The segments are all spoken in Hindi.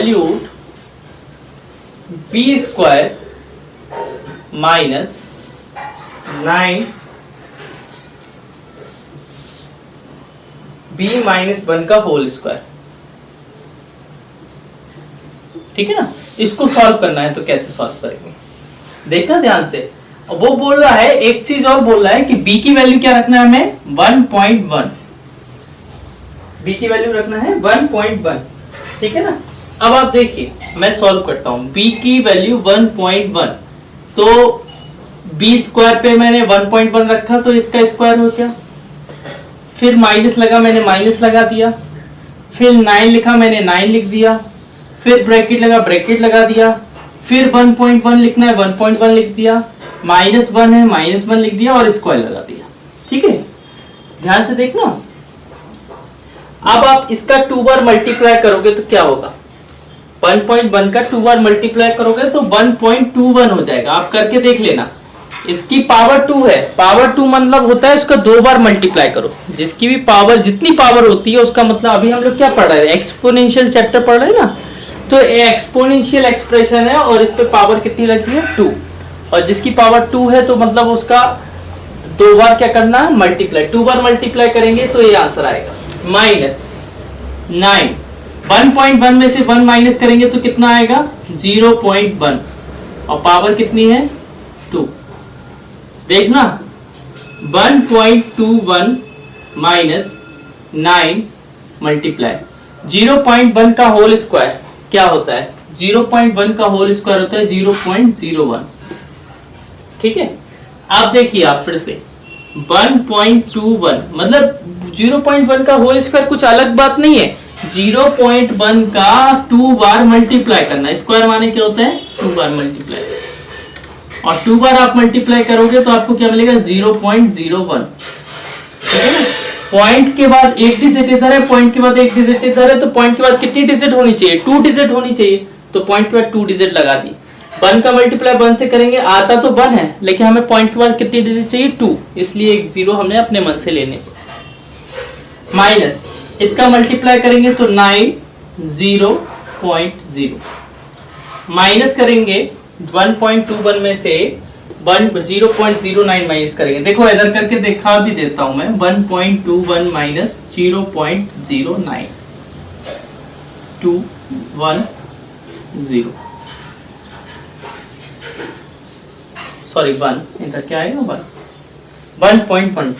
Solute B square minus 9 B minus 1 का होल स्क्वायर। ठीक है ना, इसको सॉल्व करना है तो कैसे सॉल्व करेंगे देखना ध्यान से। वो बोल रहा है, एक चीज और बोल रहा है कि b की वैल्यू क्या रखना है हमें 1.1, b की वैल्यू रखना है 1.1। ठीक है ना, अब आप देखिए मैं सॉल्व करता हूं। b की वैल्यू 1.1, तो b स्क्वायर पे मैंने 1.1 रखा तो इसका स्क्वायर हो गया, फिर माइनस लगा मैंने माइनस लगा दिया, फिर 9 लिखा मैंने 9 लिख दिया, फिर ब्रैकेट लगा ब्रैकेट लगा दिया, फिर 1.1 लिखना है 1.1 लिख दिया, -1 है -1 लिख दिया और स्क्वायर लगा दिया। ठीक है, ध्यान से देखना। अब आप इसका 2 बार मल्टीप्लाई करोगे तो क्या होगा, 1.1 का 2 बार मल्टीप्लाई करोगे तो 1.21 हो जाएगा। आप करके देख लेना। इसकी पावर 2 है, पावर 2 मतलब होता है इसका 2 बार मल्टीप्लाई करो। जिसकी भी पावर, जितनी पावर होती है उसका मतलब, अभी हम लोग क्या पढ़ रहे हैं, एक्सपोनेंशियल चैप्टर पढ़ रहे हैं ना, तो एक्सपोनेंशियल एक्सप्रेशन है और इस पे पावर कितनी लगी है 2, और जिसकी पावर 2 है तो मतलब उसका 2 बार क्या करना है मल्टीप्लाई। 2 बार मल्टीप्लाई करेंगे तो ये आंसर आएगा -9। 1.1 में से 1 माइनस करेंगे तो कितना आएगा 0.1, और पावर कितनी है 2। देखना 1.21 माइनस 9 मल्टीप्लाई 0.1 का होल स्क्वायर क्या होता है, 0.1 का होल स्क्वायर होता है 0.01। ठीक है, आप देखिए आप फिर से 1.21 मतलब 0.1 का होल स्क्वायर कुछ अलग बात नहीं है, 0.1 का 2 बार मल्टीप्लाई करना। स्क्वायर माने क्या होता है 2 बार मल्टीप्लाई, और 2 बार आप मल्टीप्लाई करोगे तो आपको क्या मिलेगा 0.01। ठीक है ना, पॉइंट के बाद एक डिजिट इधर है, पॉइंट के बाद एक डिजिट इधर है, तो पॉइंट के बाद कितनी डिजिट होनी चाहिए 2 डिजिट होनी चाहिए, तो पॉइंट के बाद 2 डिजिट लगा दी। 1 का मल्टीप्लाई 1 से करेंगे, आता तो 1 है लेकिन हमें पॉइंट के बाद कितनी डिजिट चाहिए 2, इसलिए एक 0 हमने अपने मन से लेने। माइनस इसका मल्टीप्लाई करेंगे तो 9 0.0, माइनस करेंगे 1.21 में से 0.09 माइनस करेंगे। देखो इधर करके दिखा भी देता हूं मैं, 1.21 माइनस 0.09 210, सॉरी 1, इधर क्या आएगा 1.12।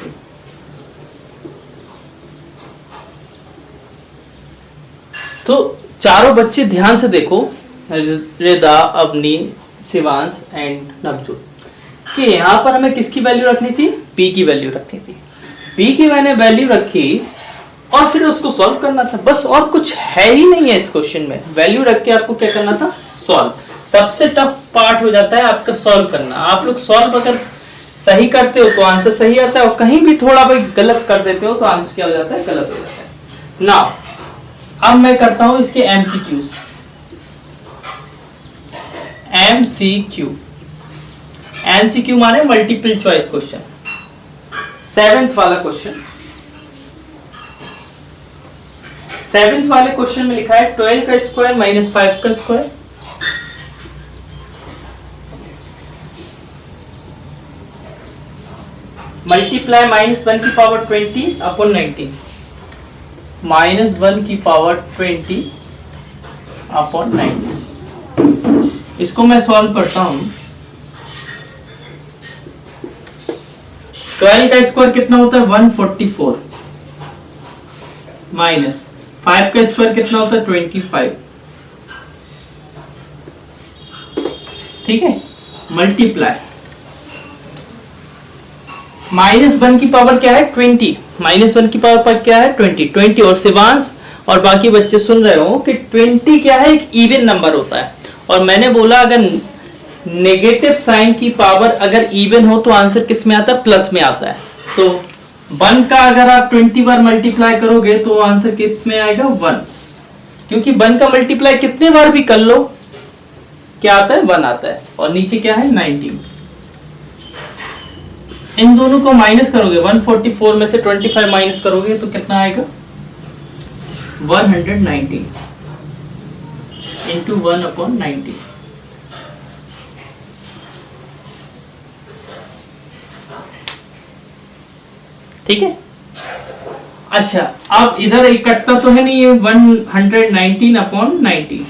तो चारों बच्चे ध्यान से देखो, रिदा, अवनी, शिवांश एंड नवजोत, कि यहाँ पर हमें किसकी वैल्यू रखनी थी, p की वैल्यू रखनी थी। p की मैंने वैल्यू रखी और फिर उसको सॉल्व करना था, बस और कुछ है ही नहीं है इस क्वेश्चन में। वैल्यू रख के आपको क्या करना था सॉल्व। सबसे टफ पार्ट हो जाता है आपका सॉल्व करना। आप लोग सॉल्व अगर सही करते हो तो आंसर सही आता है, और कहीं भी थोड़ा भाई गलत कर देते हो तो आंसर क्या हो जाता है गलत हो जाता है। नाउ अब मैं करता हूं इसके MCQs। MCQ माने मल्टीपल चॉइस क्वेश्चन। 7th वाला क्वेश्चन, 7th वाले क्वेश्चन में लिखा है 12 का स्क्वायर माइनस 5 का स्क्वायर, मल्टीप्लाई -1 की पावर 20 अपॉन 19, -1 की पावर 20 अपॉन 19। इसको मैं सॉल्व करता हूं। 12 का स्क्वायर कितना होता है 144, माइनस 5 का स्क्वायर कितना होता है 25। ठीक है, मल्टीप्लाई -1 की पावर क्या है 20, -1 की पावर पर क्या है 20। और शिवांश और बाकी बच्चे सुन रहे हो कि 20 क्या है, एक इवन नंबर होता है। और मैंने बोला अगर नेगेटिव साइन की पावर अगर इवन हो तो आंसर किस में आता है प्लस में आता है। तो 1 का अगर आप 20 बार मल्टीप्लाई करोगे तो आंसर किस में आएगा 1, क्योंकि 1 का मल्टीप्लाई कितने बार भी कर लो क्या आता है 1 आता है। और नीचे क्या है 19, इन दोनों को माइनस करोगे, 144 में से 25 माइनस करोगे तो कितना आएगा 119। इंटू 1/90। ठीक है। अच्छा, अब इधर इकट्ठा तो है नहीं, ये 119/90।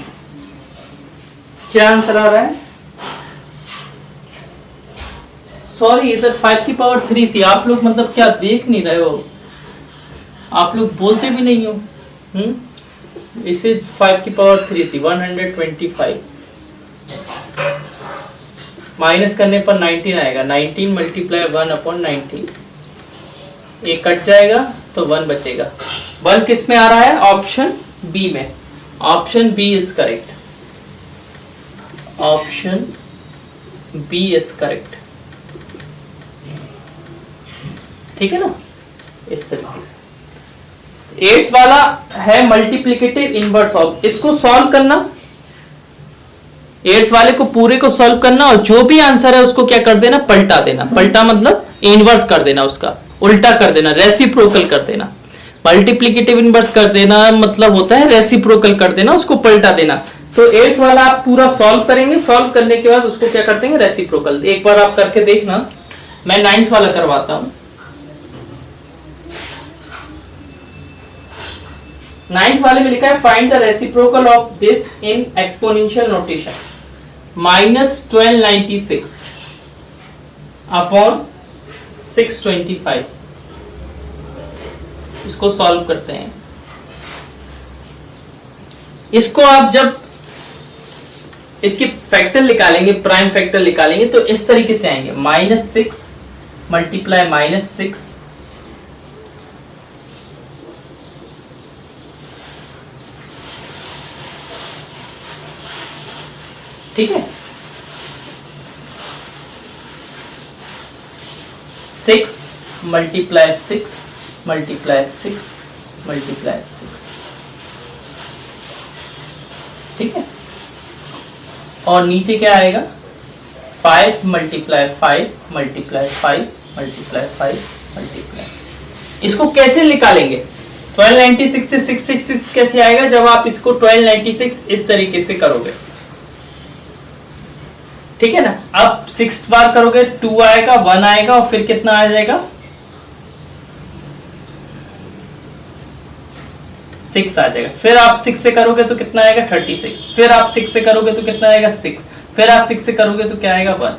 क्या आंसर आ रहा है? सॉरी, इधर 5 की पावर 3 थी। आप लोग मतलब क्या देख नहीं रहे हो, आप लोग बोलते भी नहीं हो। इसे 5 की पावर 3 थी, 125। माइनस करने पर 19 आएगा। 19 मल्टीप्लाई 1/90, एक कट जाएगा तो 1 बचेगा। 1 किस में आ रहा है? ऑप्शन बी में। Option B is correct. Option B is correct. ठीक है ना, इस तरीके से। 8 वाला है मल्टीप्लिकेटिव इनवर्स ऑफ, इसको सॉल्व करना। 8 वाले को पूरे को सॉल्व करना और जो भी आंसर है उसको क्या कर देना? पलटा देना। पलटा मतलब इनवर्स कर देना, उसका उल्टा कर देना, रेसिप्रोकल कर देना। मल्टीप्लिकेटिव इनवर्स कर देना मतलब होता है रेसिप्रोकल कर देना, उसको पलटा देना। तो 8 वाला आप पूरा सॉल्व करेंगे, सॉल्व करने के बाद उसको क्या करते हैं? रेसिप्रोकल। एक बार आप करके देखना, मैं 9th वाला करवाता हूं। 9th वाले में लिखा है find the reciprocal of this in exponential notation. -1296 upon 625। इसको सॉल्व करते हैं। इसको आप जब इसके फैक्टर निकालेंगे, प्राइम फैक्टर निकालेंगे, तो इस तरीके से आएंगे। -6 मल्टीप्लाई -6 ठीक है। 6 मल्टीप्लाई 6 मल्टीप्लाई 6 मल्टीप्लाई 6। ठीक है। और नीचे क्या आएगा? 5 मल्टीप्लाई 5 मल्टीप्लाई 5 मल्टीप्लाई 5 मल्टीप्लाई। इसको कैसे निकालेंगे? 1296 से 666 कैसे आएगा? जब आप इसको 1296 इस तरीके से करोगे, ठीक है ना। अब 6 बार करोगे 2 आएगा, 1 आएगा और फिर कितना आ जाएगा? 6 आ जाएगा। फिर आप 6 से करोगे तो कितना आएगा? 36। फिर आप 6 से करोगे तो कितना आएगा? 6। फिर आप 6 से करोगे तो क्या आएगा? 1।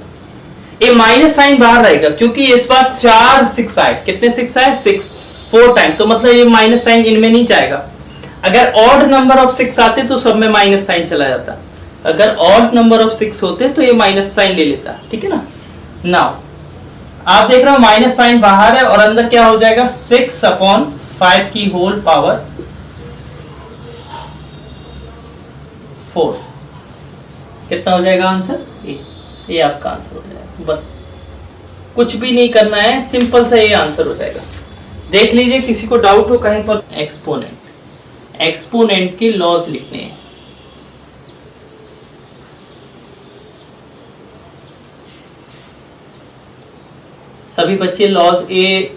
ये माइनस साइन बाहर रहेगा क्योंकि इस बार 4 6 आए। कितने 6 आए? 6 4 टाइम, तो मतलब ये माइनस साइन इनमें नहीं जाएगा। अगर ऑड नंबर ऑफ 6 आते तो सब में माइनस साइन चला जाता। अगर ऑड नंबर ऑफ 6 होते तो ये माइनस साइन ले लेता। ठीक है ना। नाउ आप देख रहे हो माइनस साइन बाहर है और अंदर क्या हो जाएगा? 6/5 की होल पावर 4। कितना हो जाएगा आंसर? ये आपका आंसर हो जाएगा। बस कुछ भी नहीं करना है, सिंपल सा ये आंसर हो जाएगा। देख लीजिए, किसी को डाउट हो कहीं पर। एक्सपोनेंट के लॉज लिखने हैं। सभी बच्चे लॉज ए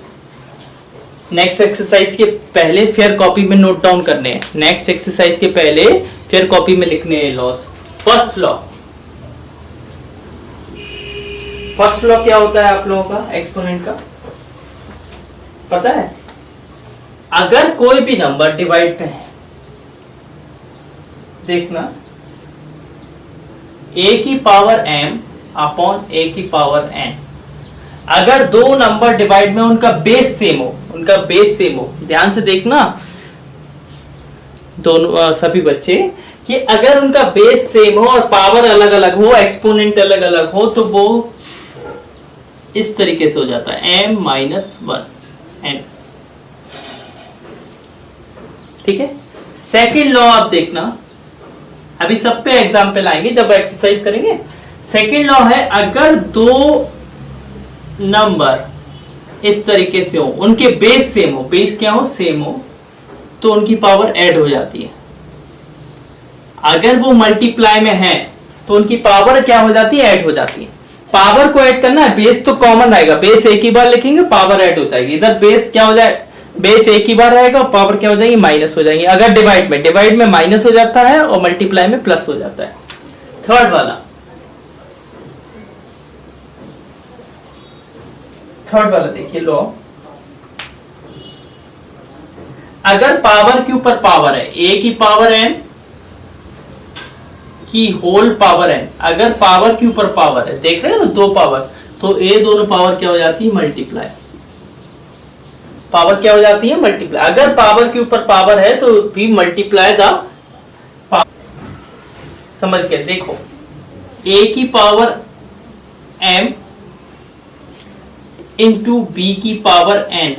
नेक्स्ट एक्सरसाइज के पहले फेयर कॉपी में नोट डाउन करने हैं। नेक्स्ट एक्सरसाइज के पहले फेयर कॉपी में लिखने हैं लॉज। फर्स्ट लॉ क्या होता है आप लोगों का? एक्सपोनेंट का पता है? अगर कोई भी नंबर डिवाइड में है, देखना, a की पावर m अपॉन a की पावर n। अगर दो नंबर डिवाइड में उनका बेस सेम हो, ध्यान से देखना दोनों सभी बच्चे, कि अगर उनका बेस सेम हो और पावर अलग अलग हो, एक्सपोनेंट अलग अलग हो, तो वो इस तरीके से हो जाता है m-1n। ठीक है। सेकेंड लॉ आप देखना, अभी सब पे एग्जाम्पल आएंगे जब एक्सरसाइज करेंगे। सेकेंड लॉ है, अगर दो नंबर इस तरीके से हो, उनके बेस सेम हो, बेस क्या हो? सेम हो, तो उनकी पावर ऐड हो जाती है। अगर वो मल्टीप्लाई में है तो उनकी पावर क्या हो जाती है? ऐड हो जाती है। पावर को ऐड करना है, बेस तो कॉमन रहेगा, बेस एक ही बार लिखेंगे, पावर ऐड हो जाएगी। इधर बेस क्या हो जाए? बेस एक ही बार रहेगा और पावर क्या हो जाएगी, माइनस हो जाएंगी। अगर डिवाइड में माइनस हो जाता है और मल्टीप्लाई में प्लस हो जाता है। थर्ड वाला देखिए लो, अगर पावर के ऊपर पावर है, ए की पावर एन की होल पावर एन, अगर पावर के ऊपर पावर है, देख रहे हैं ना दो पावर, तो ए दोनों पावर क्या हो जाती है, मल्टीप्लाई। पावर क्या हो जाती है, मल्टीप्लाई। अगर पावर के ऊपर पावर है तो भी मल्टीप्लाई द पावर। समझ गए, देखो ए की पावर एम इंटू बी की पावर एन,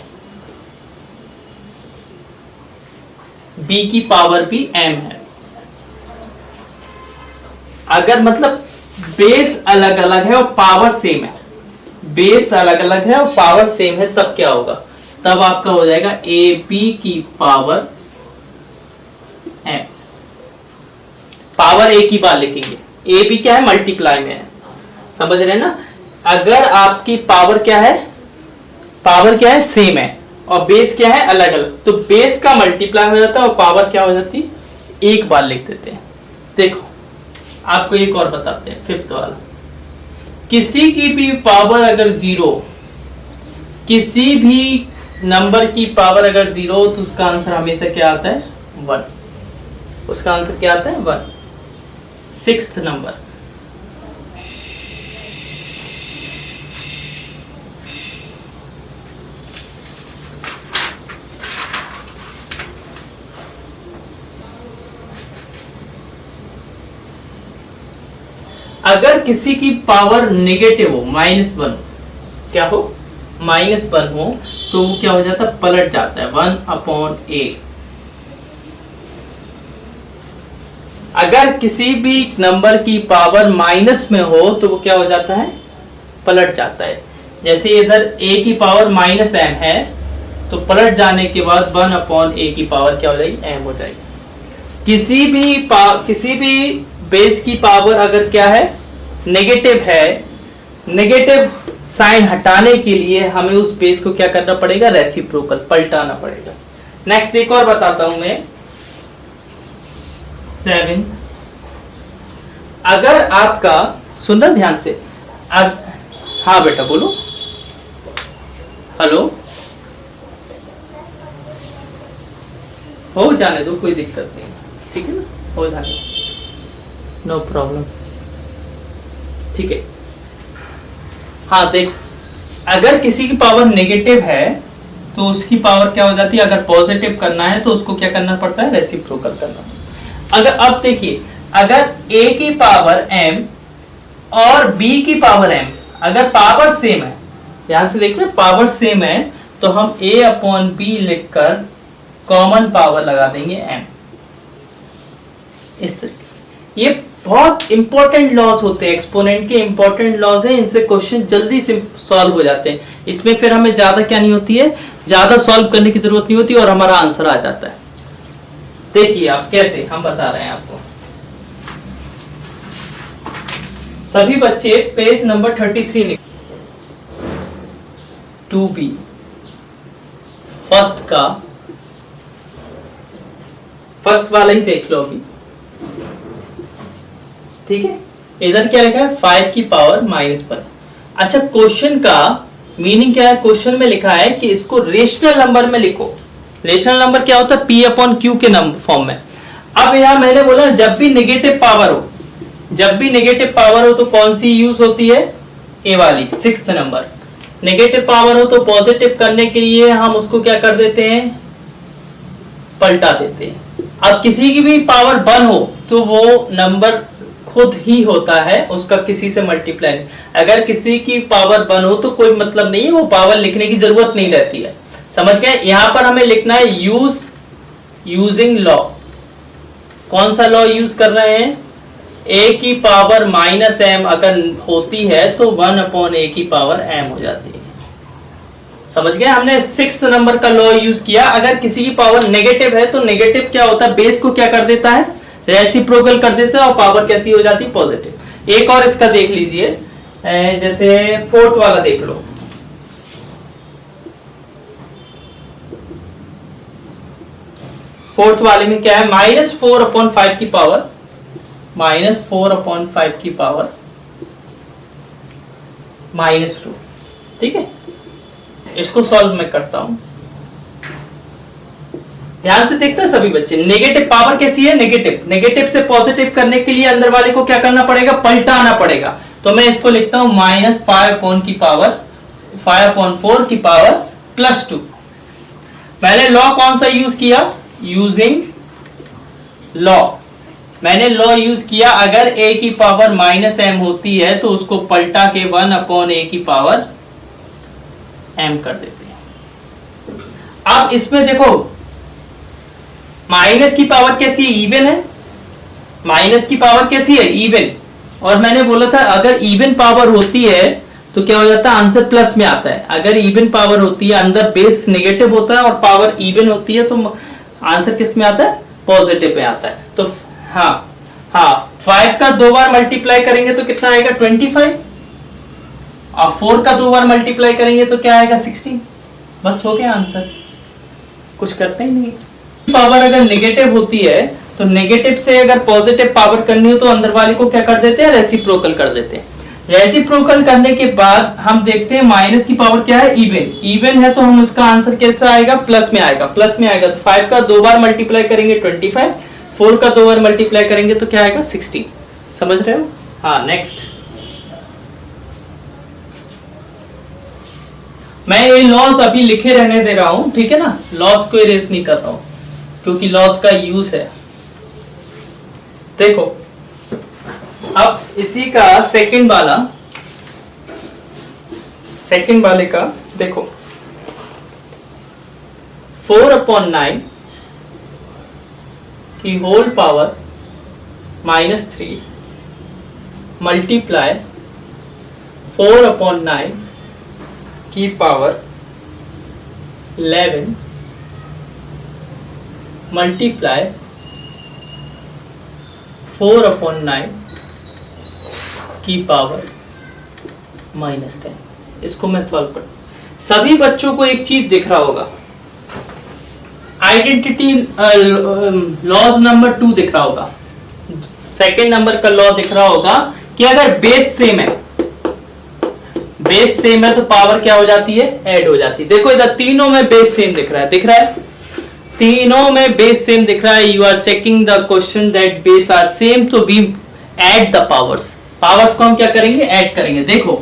बी की पावर भी एम है। अगर मतलब बेस अलग अलग है और पावर सेम है, बेस अलग अलग है और पावर सेम है, तब क्या होगा, तब आपका हो जाएगा ए बी की पावर एम। पावर ए की बात लिखेंगे, ए बी क्या है, मल्टीप्लाई में है, समझ रहे हैं ना। अगर आपकी पावर क्या है, पावर क्या है, सेम है और बेस क्या है, अलग अलग, तो बेस का मल्टीप्लाई हो जाता है और पावर क्या हो जाती है, एक बार लिख देते हैं। देखो आपको एक और बताते हैं, फिफ्थ वाला, किसी की भी पावर अगर जीरो, किसी भी नंबर की पावर अगर जीरो हो तो उसका आंसर हमेशा क्या आता है, वन। उसका आंसर क्या आता है, वन। सिक्स्थ नंबर, अगर किसी की पावर नेगेटिव हो, -1, क्या हो, -1 हो, तो वो क्या हो जाता है, पलट जाता है, 1/a। अगर किसी भी नंबर की पावर माइनस में हो तो वो क्या हो जाता है, पलट जाता है। जैसे इधर a की पावर -m है, तो पलट जाने के बाद 1/a की पावर क्या हो जाएगी, m हो जाएगी। किसी भी बेस की पावर अगर क्या है, नेगेटिव है, नेगेटिव साइन हटाने के लिए हमें उस बेस को क्या करना पड़ेगा, रेसिप्रोकल, पलटाना पड़ेगा। नेक्स्ट एक और बताता हूं मैं, 7। अगर आपका, सुनना ध्यान से, हाँ बेटा बोलो, हेलो, हो जाने दो, कोई दिक्कत नहीं, ठीक है ना, हो जाने दो, नो प्रॉब्लम, ठीक है। हाँ देख, अगर किसी की पावर नेगेटिव है तो उसकी पावर क्या हो जाती है, अगर पॉजिटिव करना है तो उसको क्या करना पड़ता है, रेसिप्रोकल करना। अगर अब देखिए, अगर a की पावर m और b की पावर m, अगर पावर सेम है, ध्यान से देखिए, पावर सेम है, तो हम a/b लिखकर कॉमन पावर लगा देंगे m। इस तरीके, ये बहुत इंपॉर्टेंट लॉज होते हैं, एक्सपोनेंट के इंपॉर्टेंट लॉज हैं, इनसे क्वेश्चन जल्दी से सॉल्व हो जाते हैं। इसमें फिर हमें ज्यादा क्या नहीं होती है, ज्यादा सॉल्व करने की जरूरत नहीं होती और हमारा आंसर आ जाता है। देखिए आप कैसे, हम बता रहे हैं आपको। सभी बच्चे पेज नंबर 33 लिख, 2b फर्स्ट का, फर्स्ट वाला ही देख लो अभी, ठीक है। इधर क्या लिखा है, 5 की पावर -1। अच्छा, क्वेश्चन का मीनिंग क्या है, क्वेश्चन में लिखा है कि इसको रेशनल नंबर में लिखो। रेशनल नंबर क्या होता है, P/Q के नंबर फॉर्म में। अब यहां मैंने बोला जब भी नेगेटिव पावर हो, जब भी नेगेटिव पावर हो तो कौन सी यूज होती है, ए वाली, 6th नंबर। नेगेटिव पावर हो तो पॉजिटिव करने के लिए हम उसको क्या कर देते हैं, पलटा देते हैं। अब किसी की भी पावर 1 हो तो वो नंबर खुद ही होता है, उसका किसी से मल्टीप्लाई नहीं। अगर किसी की पावर 1 हो तो कोई मतलब नहीं है, वो पावर लिखने की जरूरत नहीं रहती है, समझ गए। यहां पर हमें लिखना है यूजिंग लॉ। कौन सा लॉ यूज कर रहे हैं, a की पावर -m अगर होती है तो 1/a की पावर m हो जाती है, समझ गए। हमने 6th नंबर का लॉ यूज किया। अगर किसी की पावर नेगेटिव है तो नेगेटिव क्या होता है, बेस को क्या कर देता है, रेसिप्रोकल कर देता है और पावर कैसी हो जाती है, पॉजिटिव। एक और इसका देख लीजिए, जैसे 4th वाला देख लो, फोर्थ वाले में क्या है, -4/5 की पावर -4/5 की पावर -2। ठीक है, इसको सॉल्व मैं करता हूं, ध्यान से देखते हैं सभी बच्चे। नेगेटिव पावर कैसी है, नेगेटिव से पॉजिटिव करने के लिए अंदर वाले को क्या करना पड़ेगा, पलटाना पड़ेगा। तो मैं इसको लिखता हूं -5/4 की पावर +2। मैंने लॉ कौन सा यूज किया, यूजिंग लॉ, मैंने लॉ यूज किया, अगर a की पावर -m होती है तो उसको पलटा के 1/a की पावर m कर देते हैं। अब इसमें देखो माइनस की पावर कैसी है, इवन है, माइनस की पावर कैसी है, इवन। और मैंने बोला था अगर इवन पावर होती है तो क्या हो जाता है, आंसर प्लस में आता है। अगर इवन पावर होती है, अंदर बेस नेगेटिव होता है और पावर इवन होती है, तो आंसर किस में आता है, पॉजिटिव में आता है। तो हाँ 5 का 2 बार मल्टीप्लाई करेंगे तो कितना आएगा, 25, और 4 का 2 बार मल्टीप्लाई करेंगे तो क्या आएगा, 16। बस हो गया आंसर, कुछ करते ही नहीं। पावर अगर नेगेटिव होती है तो नेगेटिव से अगर पॉजिटिव पावर करनी हो तो अंदर वाले को क्या कर देते हैं, रेसिप्रोकल कर देते हैं। रेसिप्रोकल करने के बाद हम देखते हैं माइनस की पावर क्या है, इवन है, तो हम उसका आंसर कैसा आएगा, प्लस में आएगा। तो 5 का 2 बार मल्टीप्लाई करेंगे 25, 4 का 2 बार मल्टीप्लाई करेंगे तो क्या आएगा, 16। समझ रहे हो। हाँ नेक्स्ट, मैं ये लॉस अभी लिखे रहने दे रहा हूं, ठीक है ना, लॉस को इरेज नहीं कर रहा हूं क्योंकि लॉस का यूज है। देखो अब इसी का सेकंड वाले का देखो, 4/9 की होल पावर -3 मल्टीप्लाई 4/9 की पावर 11 मल्टीप्लाई 4/9 की पावर -10। इसको मैं सॉल्व कर, सभी बच्चों को एक चीज दिख रहा होगा, आइडेंटिटी लॉज नंबर 2 दिख रहा होगा, सेकेंड नंबर का लॉ दिख रहा होगा कि अगर बेस सेम है तो पावर क्या हो जाती है, ऐड हो जाती है। देखो इधर तीनों में बेस सेम दिख रहा है, तीनों में बेस सेम दिख रहा है। You are checking the question that base are same, तो वी ऐड द पावर्स को हम क्या करेंगे, ऐड करेंगे। देखो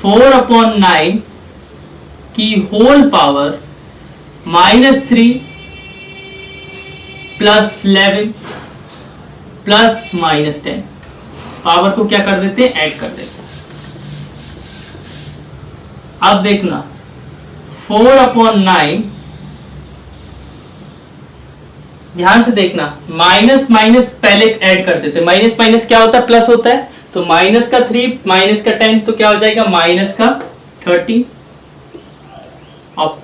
4/9 की होल पावर -3 + 11 + -10, पावर को क्या कर देते हैं, ऐड कर देते हैं। अब देखना 4/9, ध्यान से देखना, माइनस पहले ऐड कर देते, माइनस क्या होता है, प्लस होता है। तो माइनस का 3 माइनस का 10 तो क्या हो जाएगा, माइनस का 30, और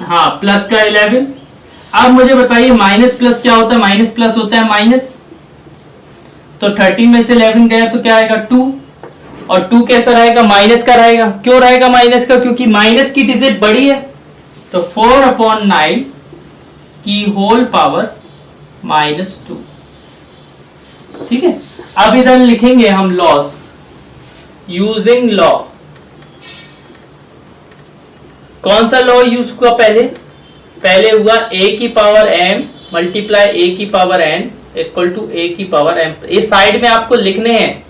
हाँ प्लस का 11। अब मुझे बताइए माइनस प्लस क्या होता है, माइनस प्लस होता है माइनस, तो 30 में से 11 गया तो क्या आएगा, 2, और 2 कैसा रहेगा, माइनस का रहेगा। क्यों रहेगा माइनस का, क्योंकि माइनस की डिजिट बड़ी है। तो 4/9 की होल पावर -2, ठीक है। अब इधर लिखेंगे हम लॉस, यूजिंग लॉ। कौन सा लॉ यूज हुआ, पहले हुआ a की पावर m मल्टीप्लाई a की power n equal to a की पावर m। ये साइड में आपको लिखने हैं,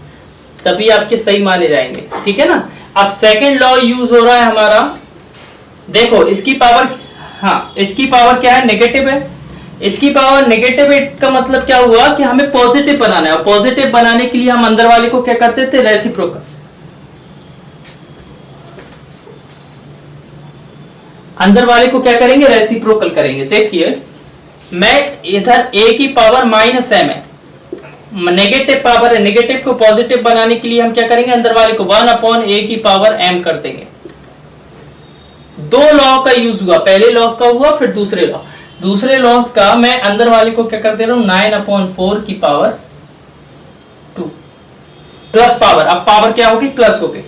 तभी आपके सही माने जाएंगे, ठीक है ना। अब सेकेंड लॉ यूज हो रहा है हमारा, देखो इसकी पावर, हाँ इसकी पावर क्या है, नेगेटिव है। इसकी पावर नेगेटिव का मतलब क्या हुआ कि हमें पॉजिटिव बनाना है। पॉजिटिव बनाने के लिए हम अंदर वाले को क्या करते थे, रेसिप्रोकल। अंदर वाले को क्या करेंगे, रेसिप्रोकल करेंगे। देखिए मैं इधर a की पावर -m है, नेगेटिव पावर है, नेगेटिव को पॉजिटिव बनाने के लिए हम क्या करेंगे, अंदर वाले को 1/a की पावर m कर देंगे। दो लॉ का यूज हुआ, पहले लॉ का हुआ फिर दूसरे लॉस का मैं अंदर वाले को क्या कर दे रहा हूं, 9/4 की पावर 2 प्लस पावर। अब पावर क्या होगी, प्लस होगी।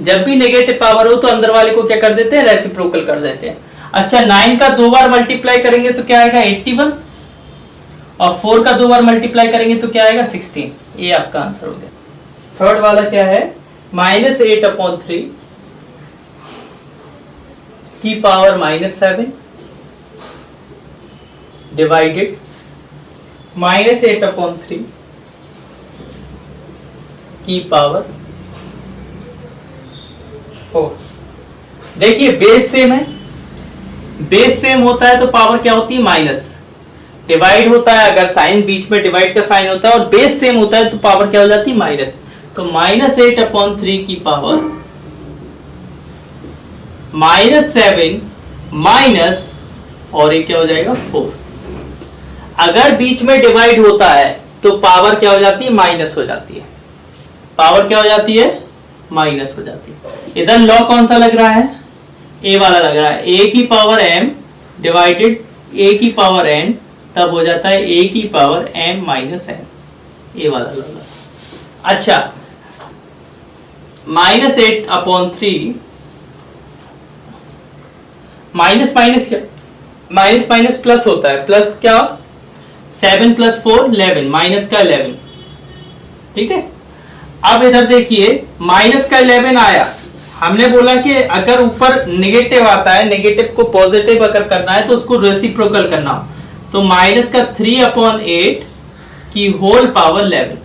जब भी नेगेटिव पावर हो तो अंदर वाले को क्या कर देते हैं, रेसिप्रोकल कर देते हैं। अच्छा 9 का 2 बार मल्टीप्लाई करेंगे तो क्या आएगा, 81, और 4 का 2 बार मल्टीप्लाई करेंगे तो क्या आएगा 16। ये आपका आंसर हो गया। थर्ड वाला क्या है, -8/3 की पावर -7 डिवाइडेड -8/3 की पावर 4। देखिए बेस सेम है, बेस सेम होता है तो पावर क्या होती है माइनस, डिवाइड होता है अगर साइन बीच में डिवाइड का साइन होता है और बेस सेम होता है तो पावर क्या हो जाती है माइनस। तो -8/3 की पावर -7 माइनस और ये क्या हो जाएगा 4। अगर बीच में डिवाइड होता है तो पावर क्या हो जाती है माइनस हो जाती है, पावर क्या हो जाती है माइनस हो जाती है। इधर लॉ कौन सा लग रहा है, ए वाला लग रहा है, ए की पावर m डिवाइडेड ए की पावर n, तब हो जाता है a की पावर m माइनस n, ये वाला लग रहा है। अच्छा -8/3 माइनस माइनस क्या, माइनस माइनस प्लस होता है, प्लस क्या 7 + 4 11, माइनस का 11। ठीक है, अब इधर देखिए माइनस का 11 आया, हमने बोला कि अगर ऊपर नेगेटिव आता है, नेगेटिव को पॉजिटिव अगर करना है तो उसको रेसिप्रोकल करना हो, तो माइनस का 3/8 की होल पावर 11।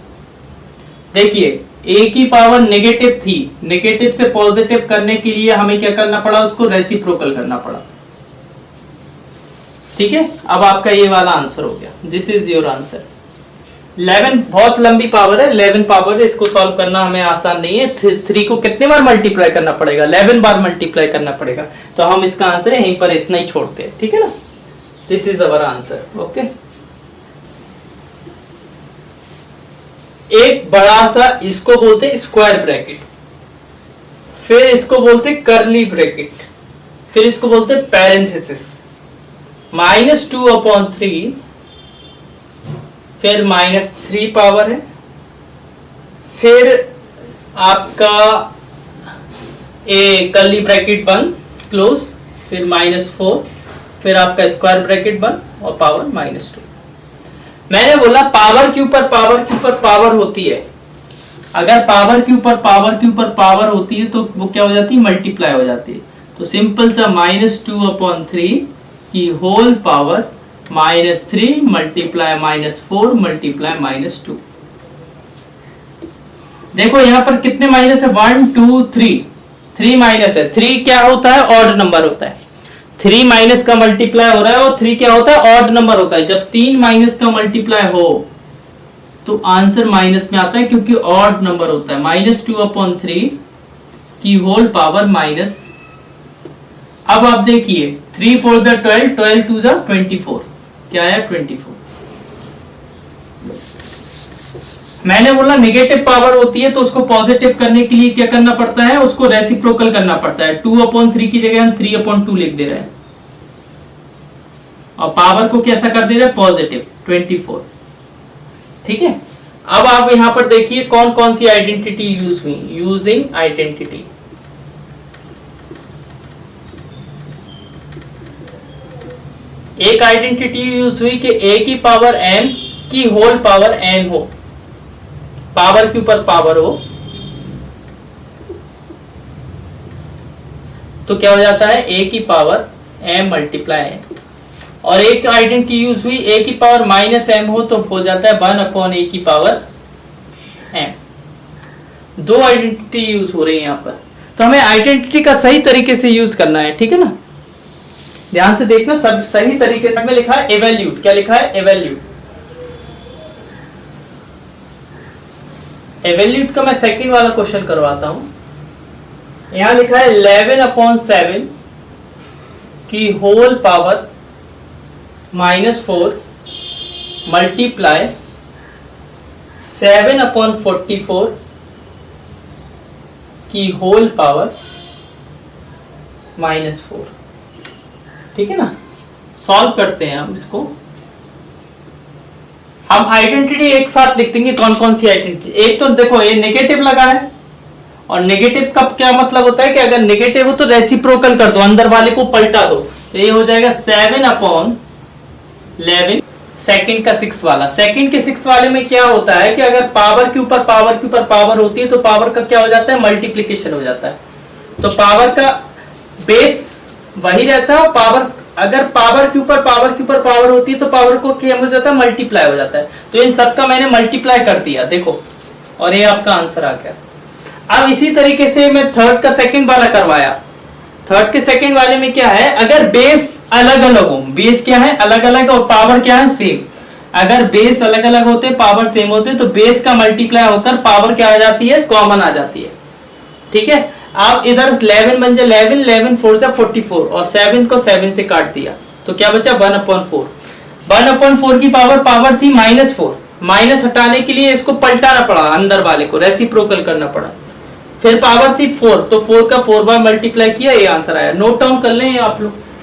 देखिए a की पावर नेगेटिव थी, नेगेटिव से पॉजिटिव करने के लिए हमें क्या करना पड़ा, उसको रेसिप्रोकल करना पड़ा। ठीक है, अब आपका ये वाला आंसर हो गया, दिस इज योर आंसर। 11 बहुत लंबी पावर है, 11 पावर है, इसको सॉल्व करना हमें आसान नहीं है। 3 को कितने बार मल्टीप्लाई करना पड़ेगा, 11 बार मल्टीप्लाई करना पड़ेगा, तो हम इसका आंसर यहीं पर इतना ही छोड़ते हैं। ठीक है ना, this is our answer. Okay, एक बड़ा सा इसको बोलते हैं स्क्वायर ब्रैकेट, फिर इसको बोलते हैं कर्ली ब्रैकेट, फिर इसको बोलते हैं पैरेंथेसिस, -2/3, फिर -3 पावर है, फिर आपका ए कर्ली ब्रैकेट बंद क्लोज, फिर -4, फिर आपका स्क्वायर ब्रैकेट बंद और पावर -2। मैंने बोला पावर के ऊपर पावर के ऊपर पावर होती है, अगर पावर के ऊपर पावर के ऊपर पावर होती है तो वो क्या हो जाती है मल्टीप्लाई हो जाती है। तो सिंपल सा -2/3 की होल पावर -3 मल्टीप्लाई -4 मल्टीप्लाई -2। देखो यहां पर कितने माइनस है, 1 2 3 माइनस है। 3 क्या होता है, ऑड नंबर होता है, 3 माइनस का मल्टीप्लाई हो रहा है और 3 क्या होता है ऑड नंबर होता है। जब 3 माइनस का मल्टीप्लाई हो तो आंसर माइनस में आता है क्योंकि ऑड नंबर होता है। -2/3 की होल पावर माइनस, अब आप देखिए 3 4 12, 12 2 24, क्या है 24। मैंने बोला नेगेटिव पावर होती है तो उसको पॉजिटिव करने के लिए क्या करना पड़ता है, उसको रेसिप्रोकल करना पड़ता है। 2/3 की जगह हम 3/2 लिख दे रहे हैं और पावर को कैसा कर दे रहे हैं पॉजिटिव 24। ठीक है, अब आप यहां पर देखिए कौन कौन सी आइडेंटिटी यूज हुई, यूजिंग आइडेंटिटी। एक आइडेंटिटी यूज हुई कि a की पावर m की होल पावर n हो, पावर के ऊपर पावर हो तो क्या हो जाता है a की पावर m मल्टीप्लाई n। और एक आइडेंटिटी यूज हुई a की पावर -m हो तो हो जाता है 1/a की पावर m। दो आइडेंटिटी यूज हो रही है यहां पर, तो हमें आइडेंटिटी का सही तरीके से यूज करना है। ठीक है ना, ध्यान से देखना, सब सही तरीके से। में लिखा है एवेल्यूट, क्या लिखा है एवेल्यूट। एवेल्यूट का मैं सेकंड वाला क्वेश्चन करवाता हूं। यहां लिखा है 11/7 की होल पावर -4 मल्टीप्लाई 7/44 की होल पावर -4। ठीक है ना, सॉल्व करते हैं हम इसको। हम आइडेंटिटी एक साथ लिख देंगे, कौन कौन सी आइडेंटिटी। एक तो देखो ये नेगेटिव लगा है, और नेगेटिव का क्या मतलब होता है कि अगर नेगेटिव हो तो रेसिप्रोकल कर दो, अंदर वाले को पलटा दो, तो ये हो जाएगा 7/11 सेकंड का सिक्स वाला, सेकंड के सिक्स वाले में क्या होता है कि अगर पावर के ऊपर पावर के ऊपर पावर होती है तो पावर का क्या हो जाता है, मल्टीप्लीकेशन हो जाता है। तो पावर का बेस वही रहता है, पावर अगर पावर के ऊपर पावर के ऊपर पावर होती है तो पावर को क्या हो जाता है, मल्टीप्लाई हो जाता है। तो इन सबका मैंने मल्टीप्लाई कर दिया देखो, और ये आपका आंसर आ गया। अब इसी तरीके से मैं थर्ड का सेकंड वाला करवाया। थर्ड के सेकंड वाले में क्या है, अगर बेस अलग अलग हो, बेस क्या है अलग अलग और पावर क्या है सेम, अगर बेस अलग अलग होते पावर सेम होते तो बेस का मल्टीप्लाई होकर पावर क्या आ जाती है, कॉमन आ जाती है। ठीक है, आप इधर 11 बन जाए 11, 11 4 जा 44 और 7 को 7 से काट दिया तो क्या बचा 1/4। 1/4 की पावर थी -4, माइनस हटाने के लिए इसको पलटाना पड़ा, अंदर वाले को रेसिप्रोकल करना पड़ा। फिर पावर थी 4, तो 4 का 4 बार मल्टीप्लाई किया, ये आंसर आया। नोट डाउन कर लें आप लोग।